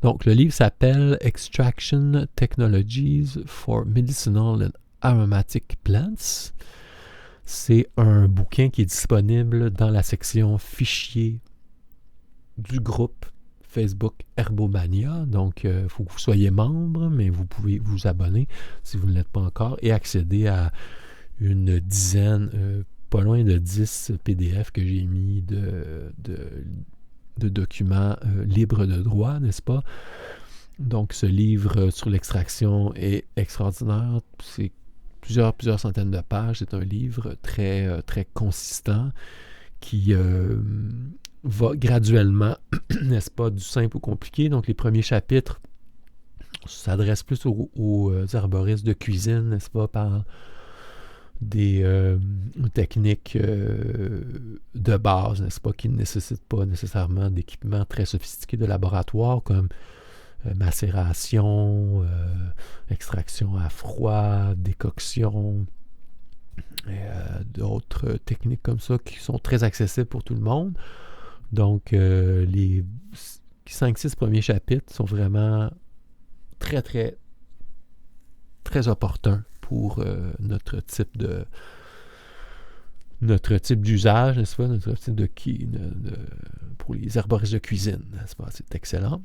Donc, le livre s'appelle Extraction Technologies for Medicinal and Aromatic Plants. C'est un bouquin qui est disponible dans la section fichiers du groupe Facebook Herbomania. Donc, il faut que vous soyez membre, mais vous pouvez vous abonner si vous ne l'êtes pas encore et accéder à une dizaine, pas loin de 10 PDF que j'ai mis de documents libres de droit, n'est-ce pas? Donc, ce livre sur l'extraction est extraordinaire. C'est plusieurs centaines de pages. C'est un livre très, très consistant qui va graduellement, n'est-ce pas, du simple au compliqué. Donc, les premiers chapitres s'adressent plus aux herboristes de cuisine, n'est-ce pas, par des techniques de base, n'est-ce pas, qui ne nécessitent pas nécessairement d'équipements très sophistiqués de laboratoire, comme macération, extraction à froid, décoction, d'autres techniques comme ça qui sont très accessibles pour tout le monde. Donc, les 5-6 premiers chapitres sont vraiment très, très, très opportuns pour notre type d'usage, n'est-ce pas? Notre type pour les herboristes de cuisine, n'est-ce pas? C'est excellent.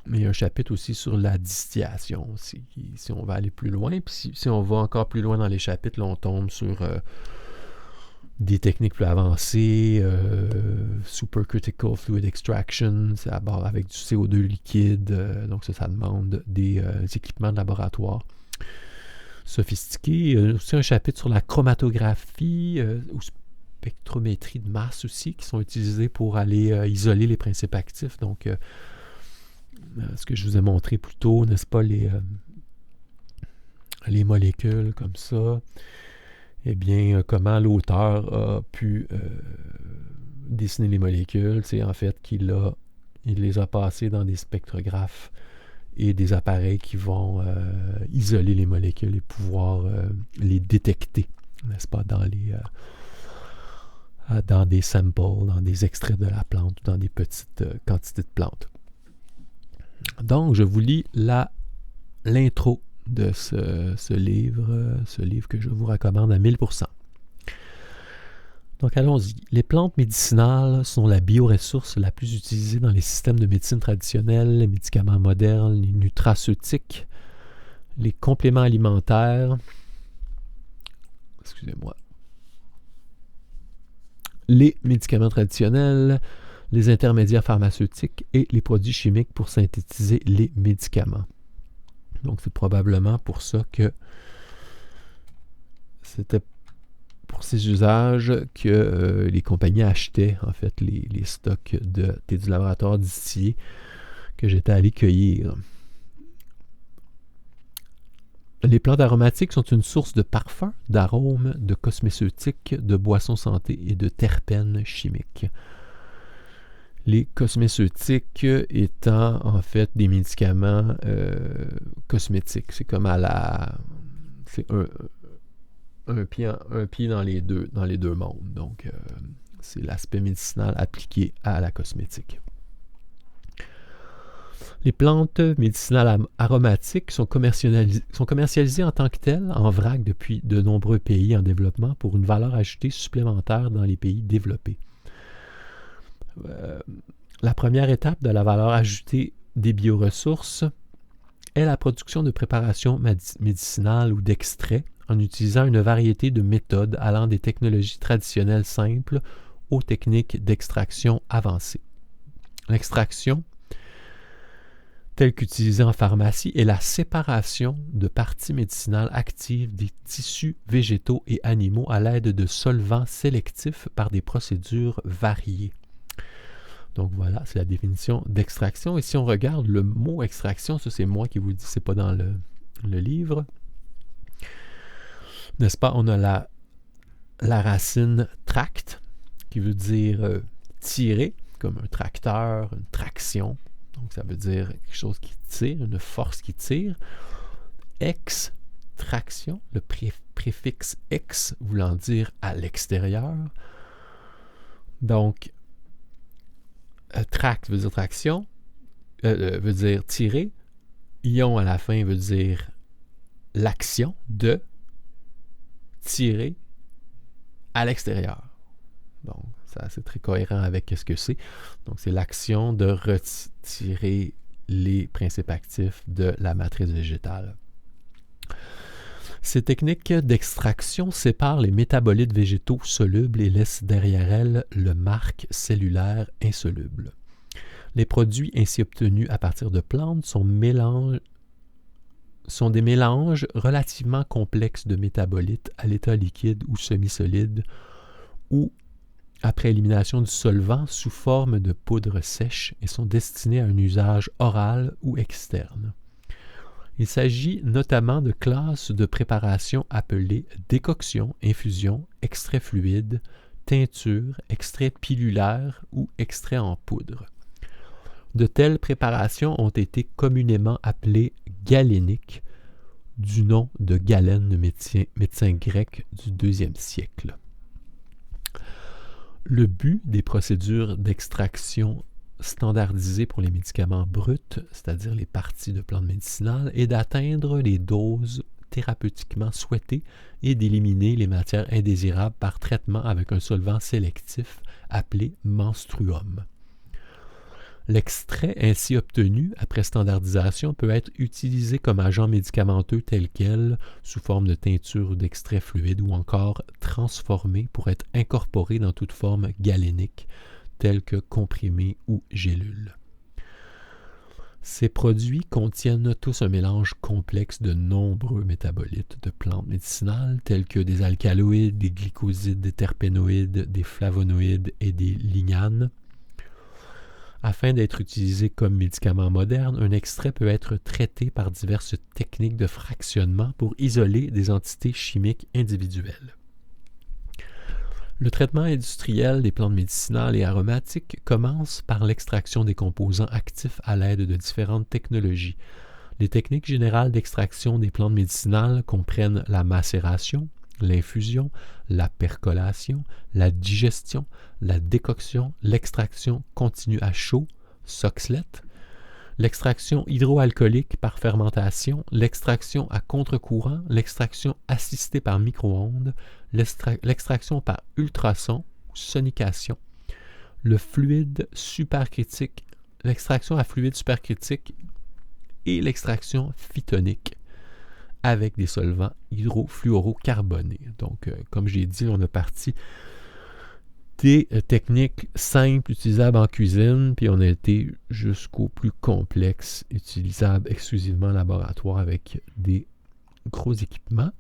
Mais il y a un chapitre aussi sur la distillation, si on va aller plus loin. Puis si on va encore plus loin dans les chapitres, là, on tombe sur des techniques plus avancées, supercritical fluid extraction, c'est à bord avec du CO2 liquide, donc ça demande des équipements de laboratoire sophistiqués. Il y a aussi un chapitre sur la chromatographie ou spectrométrie de masse aussi, qui sont utilisés pour aller isoler les principes actifs. Donc, ce que je vous ai montré plus tôt, n'est-ce pas, les molécules comme ça, eh bien, comment l'auteur a pu dessiner les molécules, c'est en fait qu'il les a passées dans des spectrographes et des appareils qui vont isoler les molécules et pouvoir les détecter, n'est-ce pas, dans des samples, dans des extraits de la plante ou dans des petites quantités de plantes. Donc, je vous lis l'intro de ce livre que je vous recommande à 1000%. Donc, allons-y. Les plantes médicinales sont la bioressource la plus utilisée dans les systèmes de médecine traditionnelle, les médicaments modernes, les nutraceutiques, les compléments alimentaires, les médicaments traditionnels, les intermédiaires pharmaceutiques et les produits chimiques pour synthétiser les médicaments. Donc, c'est probablement pour ça que c'était pour ces usages que les compagnies achetaient, en fait, les stocks de thé du laboratoire distillé que j'étais allé cueillir. Les plantes aromatiques sont une source de parfums, d'arômes, de cosméceutiques, de boissons santé et de terpènes chimiques. Les cosméceutiques étant en fait des médicaments cosmétiques. C'est comme c'est un pied dans les deux mondes. Donc, c'est l'aspect médicinal appliqué à la cosmétique. Les plantes médicinales aromatiques sont commercialisées en tant que telles, en vrac, depuis de nombreux pays en développement pour une valeur ajoutée supplémentaire dans les pays développés. La première étape de la valeur ajoutée des bioressources est la production de préparations médicinales ou d'extraits en utilisant une variété de méthodes allant des technologies traditionnelles simples aux techniques d'extraction avancées. L'extraction, telle qu'utilisée en pharmacie, est la séparation de parties médicinales actives des tissus végétaux et animaux à l'aide de solvants sélectifs par des procédures variées. Donc voilà, c'est la définition d'extraction. Et si on regarde le mot extraction, ça c'est moi qui vous le dis, c'est pas dans le livre. N'est-ce pas? On a la racine tract, qui veut dire tirer, comme un tracteur, une traction. Donc ça veut dire quelque chose qui tire, une force qui tire. Extraction, le préfixe ex voulant dire à l'extérieur. Donc, tract veut dire traction. veut dire tirer. Ion à la fin veut dire l'action de tirer à l'extérieur. Donc, ça, c'est très cohérent avec ce que c'est. Donc, c'est l'action de retirer les principes actifs de la matrice végétale. Ces techniques d'extraction séparent les métabolites végétaux solubles et laissent derrière elles le marc cellulaire insoluble. Les produits ainsi obtenus à partir de plantes sont des mélanges relativement complexes de métabolites à l'état liquide ou semi-solide ou après élimination du solvant sous forme de poudre sèche et sont destinés à un usage oral ou externe. Il s'agit notamment de classes de préparation appelées décoction, infusion, extrait fluide, teinture, extrait pilulaire ou extrait en poudre. De telles préparations ont été communément appelées galéniques, du nom de Galène, le médecin grec du IIe siècle. Le but des procédures d'extraction standardisées pour les médicaments bruts, c'est-à-dire les parties de plantes médicinales, est d'atteindre les doses thérapeutiquement souhaitées et d'éliminer les matières indésirables par traitement avec un solvant sélectif appelé menstruum. L'extrait ainsi obtenu après standardisation peut être utilisé comme agent médicamenteux tel quel, sous forme de teinture ou d'extrait fluide, ou encore transformé pour être incorporé dans toute forme galénique, telle que comprimé ou gélule. Ces produits contiennent tous un mélange complexe de nombreux métabolites de plantes médicinales, tels que des alcaloïdes, des glycosides, des terpénoïdes, des flavonoïdes et des lignanes. Afin d'être utilisé comme médicament moderne, un extrait peut être traité par diverses techniques de fractionnement pour isoler des entités chimiques individuelles. Le traitement industriel des plantes médicinales et aromatiques commence par l'extraction des composants actifs à l'aide de différentes technologies. Les techniques générales d'extraction des plantes médicinales comprennent la macération, l'infusion, la percolation, la digestion, la décoction, l'extraction continue à chaud, Soxhlet, l'extraction hydroalcoolique par fermentation, l'extraction à contre-courant, l'extraction assistée par micro-ondes, l'extraction par ultrasons ou sonication, le fluide supercritique, l'extraction à fluide supercritique et l'extraction phytonique avec des solvants hydrofluorocarbonés. Donc, comme j'ai dit, on a parti des techniques simples utilisables en cuisine, puis on a été jusqu'au plus complexe, utilisable exclusivement en laboratoire avec des gros équipements.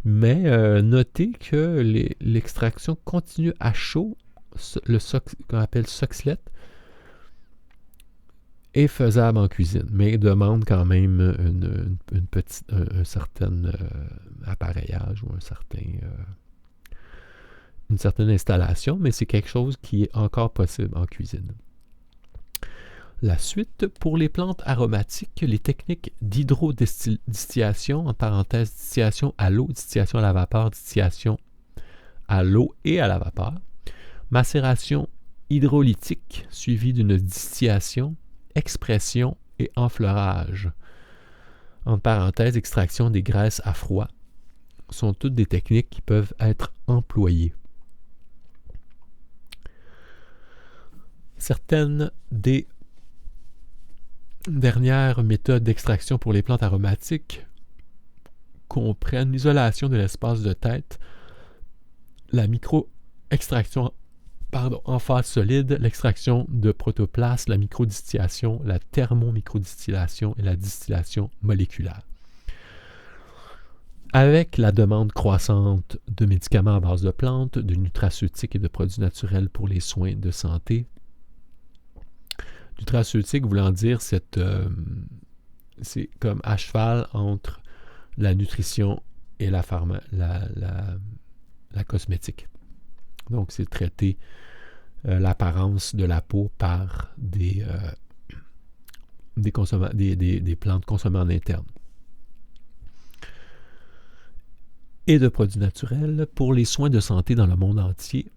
Mais notez que l'extraction continue à chaud, qu'on appelle Soxhlet, est faisable en cuisine, mais demande quand même un certain appareillage ou une certaine installation, mais c'est quelque chose qui est encore possible en cuisine. La suite, pour les plantes aromatiques, les techniques d'hydrodistillation, en parenthèse distillation à l'eau, distillation à la vapeur, distillation à l'eau et à la vapeur, macération hydrolytique suivie d'une distillation, expression et enfleurage, en parenthèse extraction des graisses à froid, sont toutes des techniques qui peuvent être employées. Certaines des dernières méthodes d'extraction pour les plantes aromatiques comprennent l'isolation de l'espace de tête, la micro-extraction en phase solide, l'extraction de protoplasme, la microdistillation, la thermomicrodistillation et la distillation moléculaire. Avec la demande croissante de médicaments à base de plantes, de nutraceutiques et de produits naturels pour les soins de santé, nutraceutique voulant dire c'est comme à cheval entre la nutrition et la cosmétique. Donc, c'est traiter l'apparence de la peau par des plantes consommées en interne. Et de produits naturels pour les soins de santé dans le monde entier.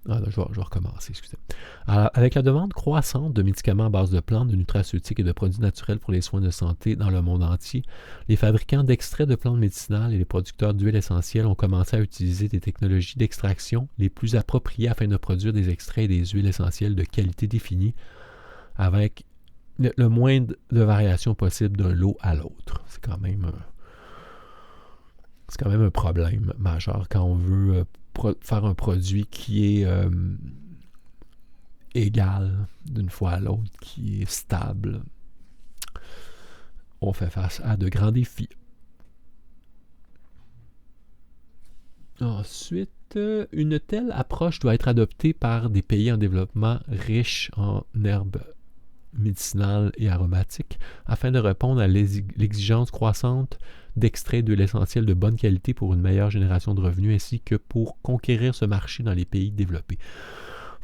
Je vais recommencer, excusez. Alors, avec la demande croissante de médicaments à base de plantes, de nutraceutiques et de produits naturels pour les soins de santé dans le monde entier, les fabricants d'extraits de plantes médicinales et les producteurs d'huiles essentielles ont commencé à utiliser des technologies d'extraction les plus appropriées afin de produire des extraits et des huiles essentielles de qualité définie avec le moins de variations possible d'un lot à l'autre. C'est quand même un problème majeur quand on veut faire un produit qui est égal d'une fois à l'autre, qui est stable. On fait face à de grands défis. Ensuite, une telle approche doit être adoptée par des pays en développement riches en herbes médicinales et aromatiques afin de répondre à l'exigence croissante d'extraits d'huile essentielle de bonne qualité pour une meilleure génération de revenus ainsi que pour conquérir ce marché dans les pays développés.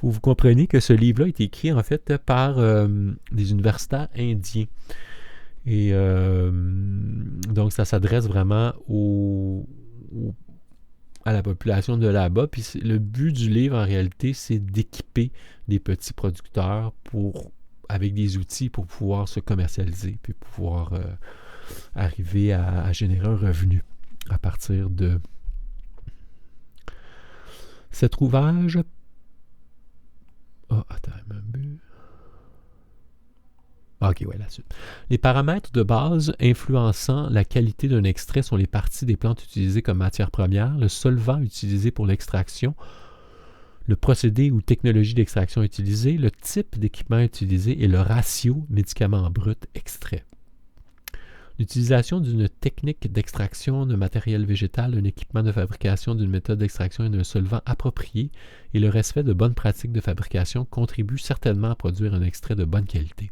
Vous comprenez que ce livre-là a été écrit en fait par des universitaires indiens. Et donc ça s'adresse vraiment à la population de là-bas. Puis le but du livre en réalité, c'est d'équiper des petits producteurs avec des outils pour pouvoir se commercialiser puis pouvoir arriver à générer un revenu à partir de cet ouvrage. OK, ouais, là-dessus. Les paramètres de base influençant la qualité d'un extrait sont les parties des plantes utilisées comme matière première, le solvant utilisé pour l'extraction, le procédé ou technologie d'extraction utilisée, le type d'équipement utilisé et le ratio médicament brut extrait. L'utilisation d'une technique d'extraction de matériel végétal, d'un équipement de fabrication, d'une méthode d'extraction et d'un solvant approprié et le respect de bonnes pratiques de fabrication contribuent certainement à produire un extrait de bonne qualité.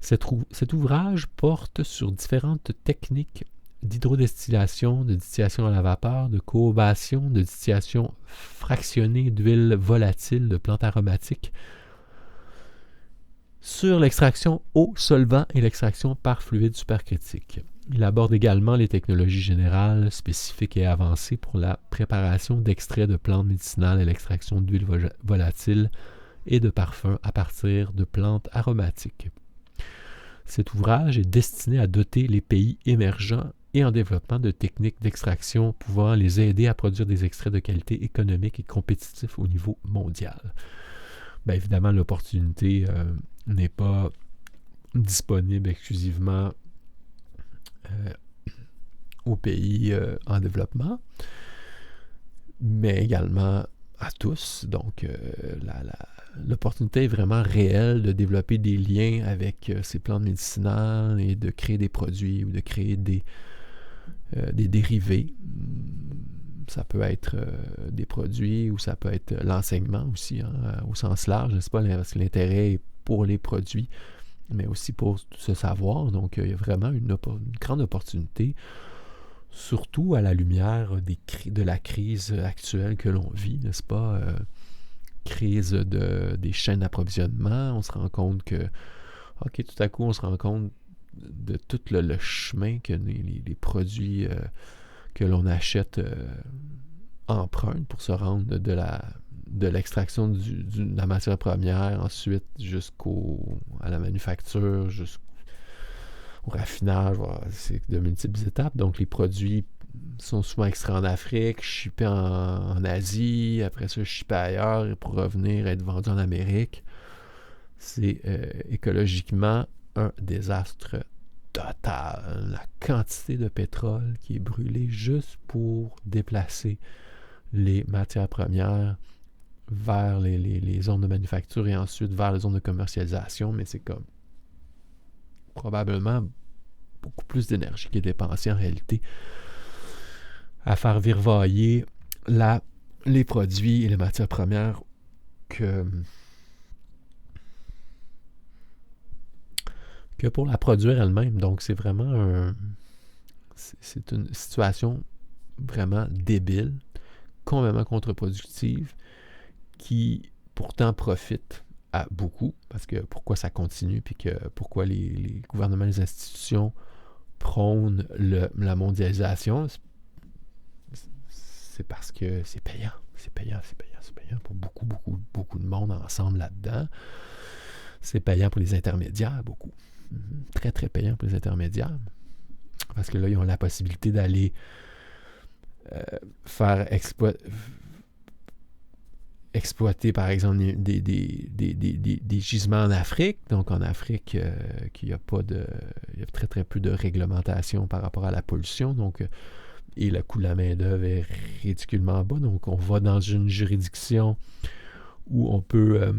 Cet ouvrage porte sur différentes techniques d'hydrodistillation, de distillation à la vapeur, de coobation, de distillation fractionnée d'huile volatile de plantes aromatiques, sur l'extraction eau, solvant et l'extraction par fluide supercritique. Il aborde également les technologies générales, spécifiques et avancées pour la préparation d'extraits de plantes médicinales et l'extraction d'huile volatile et de parfums à partir de plantes aromatiques. Cet ouvrage est destiné à doter les pays émergents et en développement de techniques d'extraction pouvant les aider à produire des extraits de qualité économique et compétitifs au niveau mondial. Bien évidemment, l'opportunité n'est pas disponible exclusivement aux pays en développement, mais également à tous. Donc, l'opportunité est vraiment réelle de développer des liens avec ces plantes médicinales et de créer des produits ou de créer des dérivés. Ça peut être des produits ou ça peut être l'enseignement aussi, au sens large, n'est-ce pas? Parce que l'intérêt est pour les produits, mais aussi pour ce savoir. Donc, il y a vraiment une grande opportunité, surtout à la lumière de la crise actuelle que l'on vit, n'est-ce pas? Crise des chaînes d'approvisionnement. On se rend compte que, OK, tout à coup, on se rend compte de tout le chemin que les produits que l'on achète empruntent pour se rendre de l'extraction de la matière première, ensuite à la manufacture, jusqu'au raffinage. Voilà, c'est de multiples étapes. Donc, les produits sont souvent extraits en Afrique, shippés en Asie, après ça, shippés ailleurs et pour revenir être vendus en Amérique. C'est écologiquement un désastre total. La quantité de pétrole qui est brûlée juste pour déplacer les matières premières vers les zones de manufacture et ensuite vers les zones de commercialisation, mais c'est comme probablement beaucoup plus d'énergie qui est dépensée en réalité à faire virevoyer les produits et les matières premières que pour la produire elle-même. Donc, c'est vraiment c'est une situation vraiment débile, complètement contre-productive, qui pourtant profite à beaucoup, parce que pourquoi ça continue, puis pourquoi les gouvernements, les institutions prônent la mondialisation, c'est parce que c'est payant. c'est payant, c'est payant, c'est payant pour beaucoup, beaucoup, beaucoup de monde ensemble là-dedans. C'est payant pour les intermédiaires, beaucoup. Très, très payant pour les intermédiaires. Parce que là, ils ont la possibilité d'aller faire exploiter, par exemple, des gisements en Afrique. Donc, en Afrique, il y a très, très peu de réglementation par rapport à la pollution. Donc, et le coût de la main-d'œuvre est ridiculement bas. Donc, on va dans une juridiction où on peut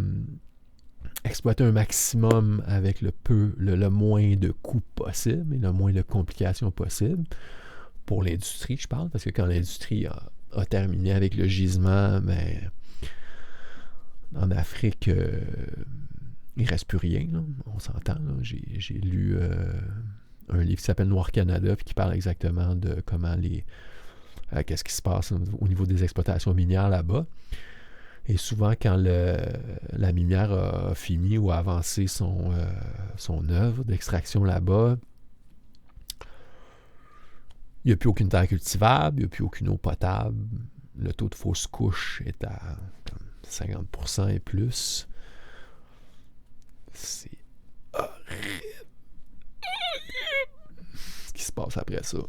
exploiter un maximum avec le moins de coûts possible et le moins de complications possible. Pour l'industrie, je parle, parce que quand l'industrie a terminé avec le gisement, ben, en Afrique, il ne reste plus rien, là. On s'entend. Là. J'ai lu un livre qui s'appelle Noir Canada, puis qui parle exactement de comment qu'est-ce qui se passe au niveau des exploitations minières là-bas. Et souvent, quand la minière a fini ou a avancé son œuvre d'extraction là-bas, il n'y a plus aucune terre cultivable, il n'y a plus aucune eau potable. Le taux de fausse couche est à 50% et plus. C'est horrible. Ce qui se passe après ça.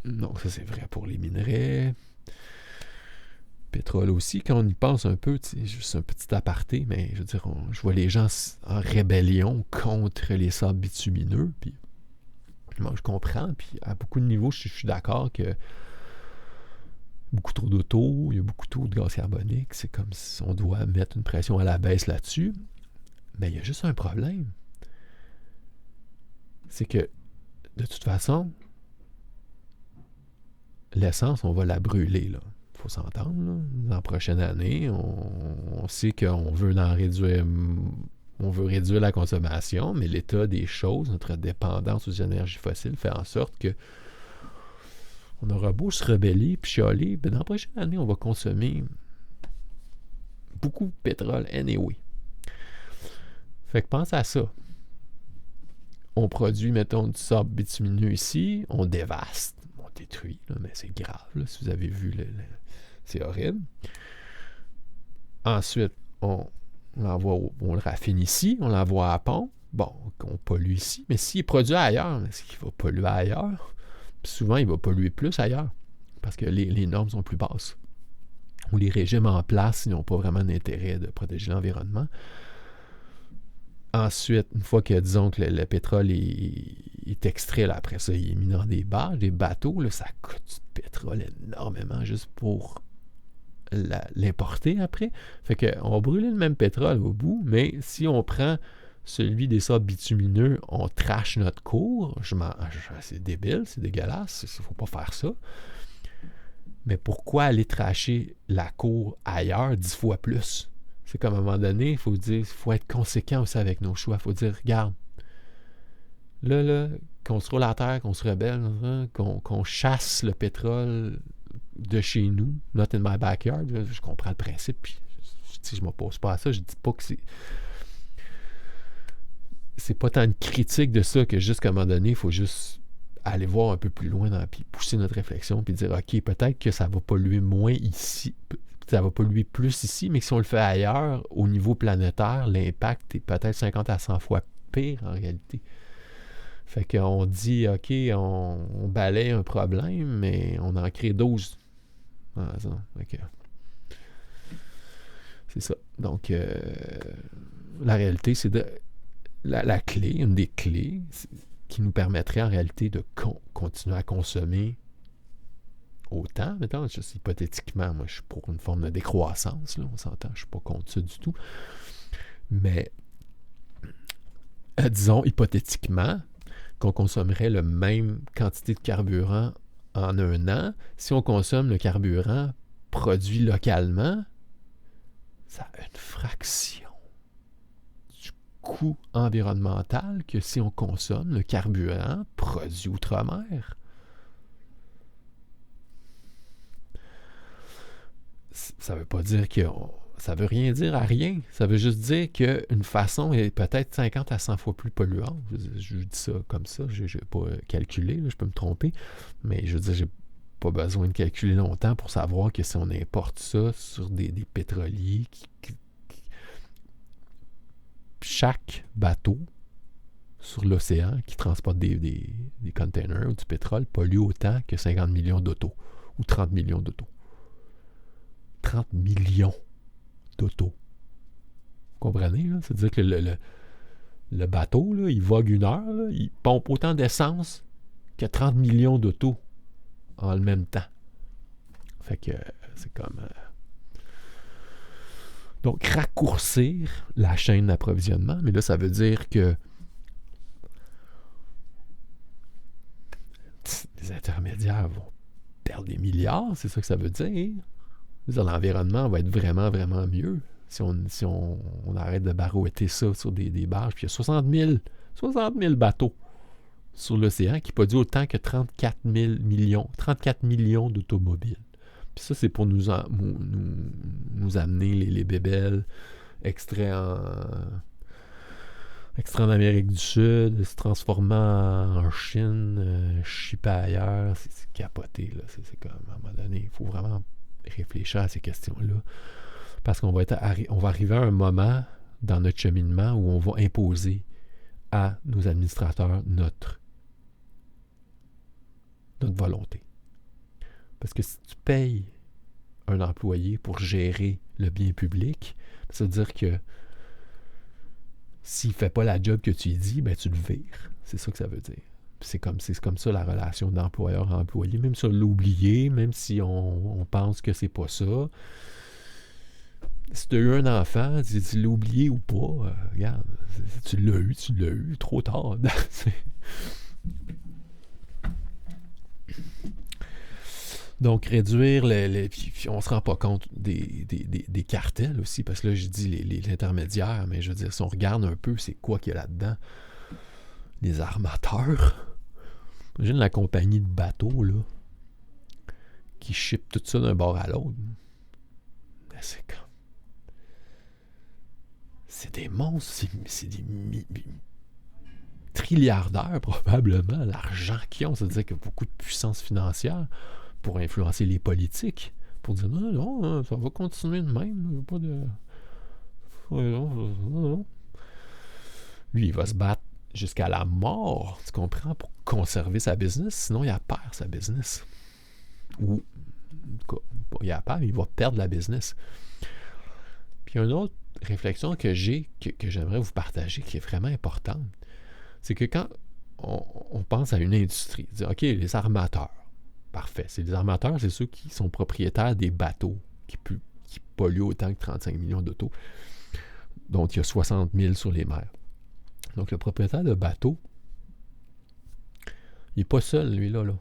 Donc, ça, c'est vrai pour les minerais. Pétrole aussi, quand on y pense un peu, juste un petit aparté, mais je veux dire, je vois les gens en rébellion contre les sables bitumineux, puis moi, je comprends, puis à beaucoup de niveaux, je suis d'accord que beaucoup trop d'auto, il y a beaucoup trop de gaz carbonique, c'est comme si on doit mettre une pression à la baisse là-dessus, mais il y a juste un problème. C'est que, de toute façon, l'essence, on va la brûler, là. Il faut s'entendre, là. Dans la prochaine année, on sait qu'on veut en réduire... On veut réduire la consommation, mais l'état des choses, notre dépendance aux énergies fossiles fait en sorte que on aura beau se rebeller puis chialer, ben dans la prochaine année, on va consommer beaucoup de pétrole anyway. Fait que pense à ça. On produit, mettons, du sable bitumineux ici, on dévaste, on détruit, là, mais c'est grave, là, si vous avez vu, c'est horrible. Ensuite, on le raffine ici, on l'envoie à pompe. Bon, on pollue ici, mais s'il est produit ailleurs, est-ce qu'il va polluer ailleurs? Puis souvent, il va polluer plus ailleurs, parce que les normes sont plus basses. Ou les régimes en place, ils n'ont pas vraiment d'intérêt de protéger l'environnement. Ensuite, une fois que, disons, que le pétrole est extrait, là, après ça, il est mis dans des barges, des bateaux, là, ça coûte du pétrole énormément juste pour l'importer après. Fait qu'on va brûler le même pétrole au bout, mais si on prend celui des sables bitumineux, on trash notre cour. C'est débile, c'est dégueulasse, il ne faut pas faire ça. Mais pourquoi aller trasher la cour ailleurs 10 fois plus? C'est comme à un moment donné, il faut être conséquent aussi avec nos choix. Il faut dire, regarde, là, qu'on se roule à terre, qu'on se rebelle, hein, qu'on chasse le pétrole de chez nous, not in my backyard, je comprends le principe, puis je m'oppose pas à ça, je dis pas que c'est pas tant une critique de ça que juste qu'à un moment donné, il faut juste aller voir un peu plus loin, puis pousser notre réflexion, puis dire, OK, peut-être que ça va polluer moins ici, ça va polluer plus ici, mais si on le fait ailleurs, au niveau planétaire, l'impact est peut-être 50 à 100 fois pire en réalité. Fait qu'on dit, OK, on balaye un problème, mais on en crée 12. Okay. C'est ça. Donc, la réalité, c'est la clé, une des clés qui nous permettrait en réalité de continuer à consommer autant. Mettons, juste hypothétiquement, moi, je suis pour une forme de décroissance, là, on s'entend, je ne suis pas contre ça du tout. Mais, disons, hypothétiquement, qu'on consommerait la même quantité de carburant en un an, si on consomme le carburant produit localement, ça a une fraction du coût environnemental que si on consomme le carburant produit outre-mer. Ça veut pas dire que... Ça veut rien dire à rien. Ça veut juste dire qu'une façon est peut-être 50 à 100 fois plus polluante. Je dis ça comme ça. Je n'ai pas calculé, là, je peux me tromper. Mais je veux dire, pas besoin de calculer longtemps pour savoir que si on importe ça sur des pétroliers, chaque bateau sur l'océan qui transporte des containers ou du pétrole pollue autant que 50 millions d'autos ou 30 millions d'autos. 30 millions d'autos. Vous comprenez, là? C'est-à-dire que le bateau, là, il vogue 1 heure, là, il pompe autant d'essence que 30 millions d'autos en le même temps. Fait que c'est comme... Donc, raccourcir la chaîne d'approvisionnement, mais là, ça veut dire que les intermédiaires vont perdre des milliards, c'est ça que ça veut dire. L'environnement va être vraiment, vraiment mieux si on arrête de barouetter ça sur des barges. Puis il y a 60 000 bateaux sur l'océan qui produisent autant que 34 millions d'automobiles. Puis ça, c'est pour nous amener les bébelles extraits en Amérique du Sud, se transformant en Chine, shippé ailleurs. C'est capoté, là. C'est comme, à un moment donné, il faut vraiment réfléchir à ces questions-là. Parce qu'on va arriver à un moment dans notre cheminement où on va imposer à nos administrateurs notre volonté. Parce que si tu payes un employé pour gérer le bien public, ça veut dire que s'il ne fait pas la job que tu lui dis, ben tu le vires. C'est ça que ça veut dire. C'est comme ça la relation d'employeur à employé. Même si on l'a oublié, même si on pense que c'est pas ça. Si tu as eu un enfant, tu l'as oublié ou pas, regarde, tu l'as eu, trop tard. Donc, réduire puis on se rend pas compte des cartels aussi, parce que là, je dis les intermédiaires, mais je veux dire, si on regarde un peu, c'est quoi qu'il y a là-dedans? Les armateurs. Imagine la compagnie de bateaux, là, qui ship tout ça d'un bord à l'autre. Ben, c'est des monstres, c'est des trilliardaires, probablement, l'argent qu'ils ont. C'est-à-dire qu'il y a beaucoup de puissance financière pour influencer les politiques, pour dire non, ça va continuer de même, pas de... Non. Lui, il va se battre jusqu'à la mort, tu comprends, pour conserver sa business, sinon il perd sa business. Ou, en tout cas, il perd, mais il va perdre la business. Puis une autre réflexion que j'ai, que j'aimerais vous partager, qui est vraiment importante, c'est que quand on pense à une industrie, dire, OK, les armateurs, parfait. Les armateurs, c'est ceux qui sont propriétaires des bateaux qui polluent autant que 35 millions d'autos, dont il y a 60 000 sur les mers. Donc, le propriétaire de bateau, il n'est pas seul, lui-là. Là.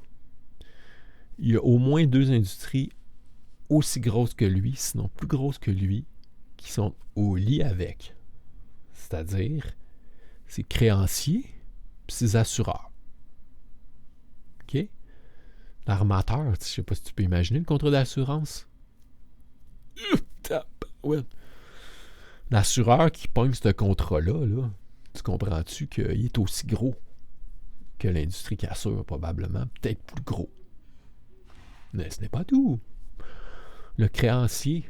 Il y a au moins 2 industries aussi grosses que lui, sinon plus grosses que lui, qui sont au lit avec. C'est-à-dire ses créanciers et ses assureurs. OK? L'armateur, je ne sais pas si tu peux imaginer le contrat d'assurance. Ouais. L'assureur qui pogne ce contrat-là, là, tu comprends-tu qu'il est aussi gros que l'industrie qui assure, probablement, peut-être plus gros. Mais ce n'est pas tout. Le créancier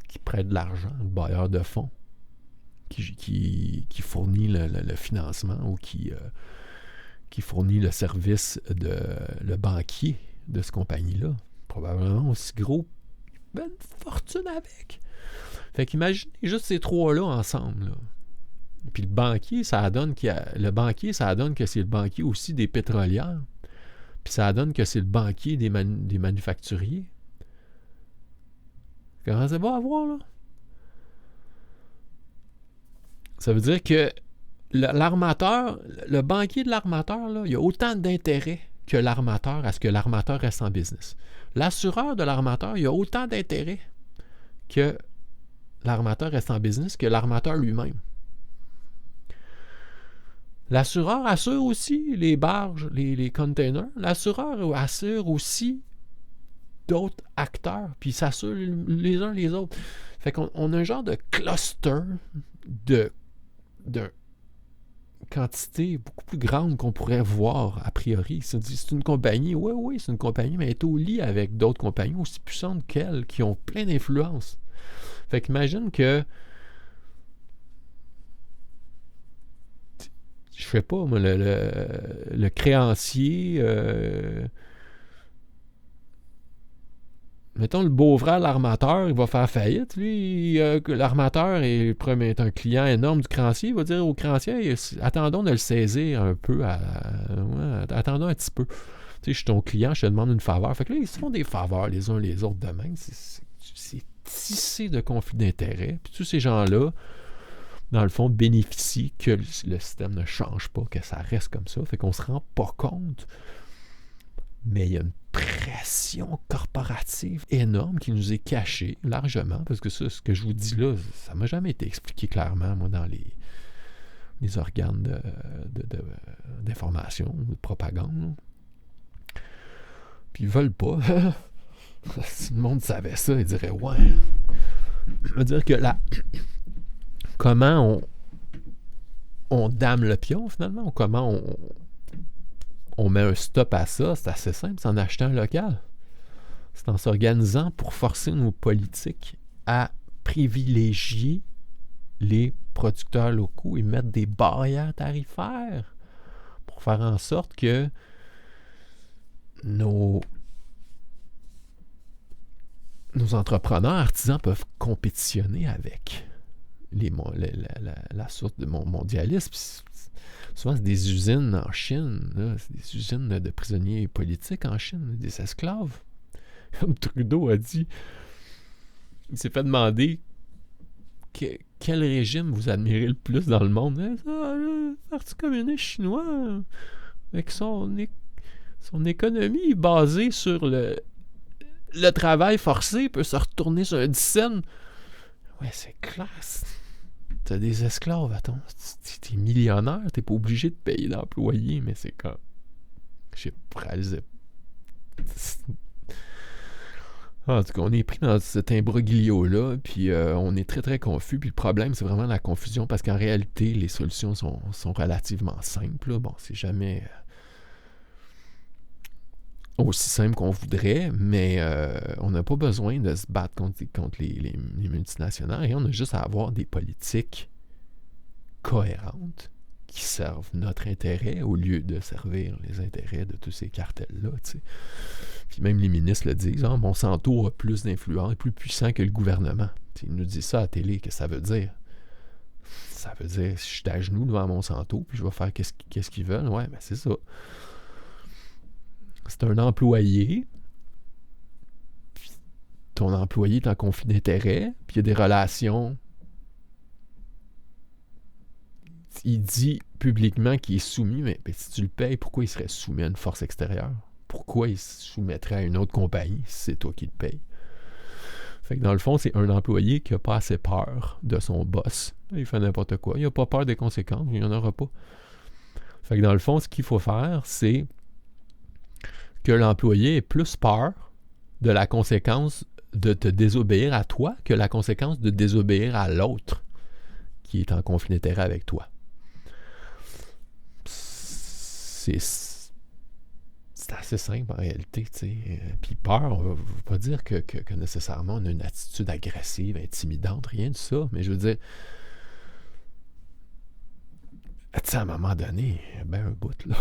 qui prête de l'argent, le bailleur de fonds, qui fournit le financement ou qui fournit le service le banquier de cette compagnie-là, probablement aussi gros, ben, une fortune avec. Fait qu'imaginez juste ces 3-là ensemble, là. Puis le banquier, ça donne que c'est le banquier aussi des pétrolières. Puis ça donne que c'est le banquier des manufacturiers. Comment ça va à voir, là? Ça veut dire que l'armateur, le banquier de l'armateur, là, il a autant d'intérêt que l'armateur à ce que l'armateur reste en business. L'assureur de l'armateur, il a autant d'intérêt que l'armateur reste en business que l'armateur lui-même. L'assureur assure aussi les barges, les containers. L'assureur assure aussi d'autres acteurs, puis il s'assure les uns les autres. Fait qu'on a un genre de cluster quantité beaucoup plus grande qu'on pourrait voir a priori. C'est une compagnie, oui, c'est une compagnie, mais elle est au lit avec d'autres compagnies aussi puissantes qu'elle, qui ont plein d'influence. Fait qu'imagine que je sais pas, moi, le créancier, mettons le beau-frère de l'armateur, il va faire faillite. Lui, l'armateur est un client énorme du créancier. Il va dire au créancier, attendons de le saisir un peu. Attendons un petit peu. Tu sais, je suis ton client, je te demande une faveur. Fait que là, ils se font des faveurs les uns les autres de même. C'est tissé de conflits d'intérêts. Puis tous ces gens-là, dans le fond, bénéficient que le système ne change pas, que ça reste comme ça. Fait qu'on ne se rend pas compte. Mais il y a une pression corporative énorme qui nous est cachée largement, parce que ça, ce que je vous dis là, ça m'a jamais été expliqué clairement, moi, dans les organes d'information, de propagande. Puis ils veulent pas. Si le monde savait ça, il dirait ouais. Je veux dire que là, comment on dame le pion finalement, comment on met un stop à ça, c'est assez simple, c'est en achetant un local. C'est en s'organisant pour forcer nos politiques à privilégier les producteurs locaux et mettre des barrières tarifaires pour faire en sorte que nos entrepreneurs artisans peuvent compétitionner avec la source de mondialisme. Souvent, c'est des usines en Chine, là, c'est des usines de prisonniers politiques en Chine, des esclaves. Comme Trudeau a dit, il s'est fait demander quel régime vous admirez le plus dans le monde. Le Parti communiste chinois, avec son économie basée sur le travail forcé, peut se retourner sur un 10 cents. Ouais, c'est classe. T'as des esclaves, attends, t'es millionnaire, t'es pas obligé de payer d'employés, mais c'est comme... J'ai réalisé. En tout cas, on est pris dans cet imbroglio-là, puis on est très très confus, puis le problème, c'est vraiment la confusion, parce qu'en réalité, les solutions sont relativement simples, là. Bon, c'est jamais aussi simple qu'on voudrait, mais on n'a pas besoin de se battre contre les multinationales, et on a juste à avoir des politiques cohérentes qui servent notre intérêt au lieu de servir les intérêts de tous ces cartels-là. T'sais. Puis même les ministres le disent, Monsanto a plus d'influence, est plus puissant que le gouvernement. T'sais, ils nous disent ça à la télé, qu'est-ce que ça veut dire? Ça veut dire, si je suis à genoux devant Monsanto, puis je vais faire qu'est-ce qu'ils veulent, ouais, ben c'est ça. C'est un employé, puis ton employé est en conflit d'intérêts, puis il y a des relations. Il dit publiquement qu'il est soumis, mais si tu le payes, pourquoi il serait soumis à une force extérieure? Pourquoi il se soumettrait à une autre compagnie si c'est toi qui le payes? Fait que dans le fond, c'est un employé qui n'a pas assez peur de son boss. Il fait n'importe quoi. Il n'a pas peur des conséquences, il n'y en aura pas. Fait que dans le fond, ce qu'il faut faire, c'est que l'employé ait plus peur de la conséquence de te désobéir à toi que la conséquence de désobéir à l'autre qui est en conflit d'intérêt avec toi. C'est assez simple en réalité. Puis peur, on ne va pas dire que nécessairement on a une attitude agressive, intimidante, rien de ça, mais je veux dire, à un moment donné, ben un bout là,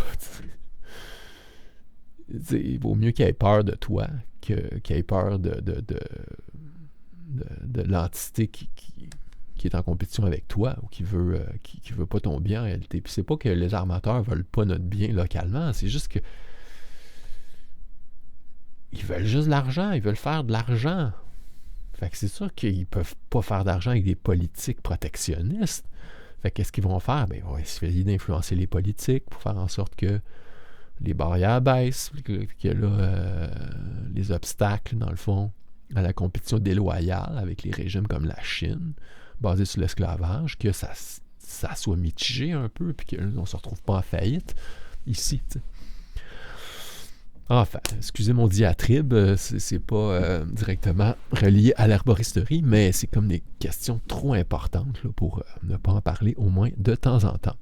il vaut mieux qu'il ait peur de toi qu'il ait peur de l'entité qui est en compétition avec toi ou qui veut pas ton bien en réalité. Puis c'est pas que les armateurs veulent pas notre bien localement, c'est juste que ils veulent juste de l'argent, ils veulent faire de l'argent. Fait que c'est sûr qu'ils peuvent pas faire d'argent avec des politiques protectionnistes. Fait que qu'est-ce qu'ils vont faire? Ben, ils vont essayer d'influencer les politiques pour faire en sorte que les barrières baissent, que là, les obstacles, dans le fond, à la compétition déloyale avec les régimes comme la Chine, basés sur l'esclavage, que ça soit mitigé un peu, puis qu'on ne se retrouve pas en faillite ici, t'sais. Enfin, excusez mon diatribe, c'est pas directement relié à l'herboristerie, mais c'est comme des questions trop importantes là, pour ne pas en parler au moins de temps en temps.